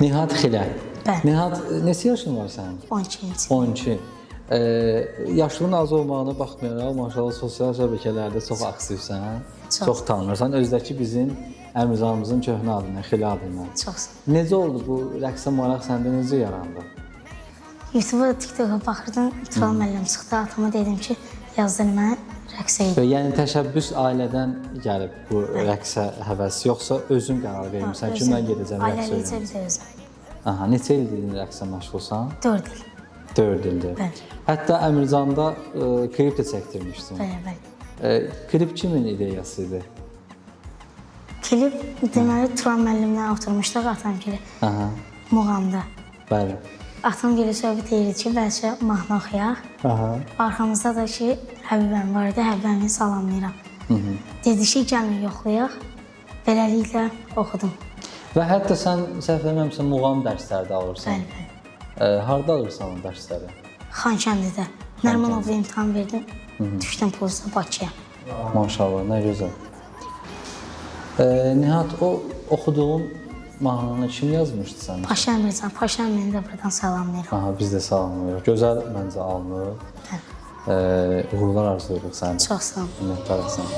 Nihat Xilə. Bəli. Nihat, neçə yaşın var sənin? 12-ci. 12. Yaşlının az olmağına baxmayaraq, maşallah sosial şəbəkələrdə çox aktivsən, çox tanınırsan. Özdəki bizim Əmrizamızın köhnə adından, Xilə adından. Çox sağ ol. Necə oldu bu rəqsə maraq səndə necə yarandı? YouTube-a, TikTok-a baxırdım, Turan müəllim çıxdı, atama dedim ki, yazdır mənə rəqsə edim. Yəni təşəbbüs ailədən gəlib bu rəqsə həvəs, yoxsa özün qərar vermisən ki, mən gedəcəm rəqsə Ailəlicə öyrənəm? bir də özüm. Aha, neçə ildir rəqsə məşğulsan? 4 il. 4 ildir. Bəli. Hətta Əmrizamda klip də çəkdirmişdin. Bəli, bəli. Klip kimin ideyası idi? Klip deməli Turan müəllimlə oturmuşduq atamgili Aha, muğamda. bəli. Atamgili söhbət edirdi ki, bəlkə mahnı oxuyaq. Aha. Arxamızda da ki, Həbibəm var idi, Həbibəmi salamlayıram. Dedi ki, gəlin yoxlayaq. Beləliklə oxudum. Və hətta sən səhv eləmirəmsə muğam dərsləri də alırsan. Bəli, bəli. Harda alırsan o dərsləri? Xankəndidə. Nərmanovda imtahan verdim. Düşdüm pozda Bakıya. Maşallah, nə gözəl. Nihat, o oxuduğun mahnını kim yazmışdı sən? Paşa Əmircan, Paşa Əmirini də buradan salamlayıram. Aha, biz də salamlayırıq. Gözəl məncə alınır. Bəli. Uğurlar arzulayırıq sənə. Çox sağ ol. Minnətdarıq sənə.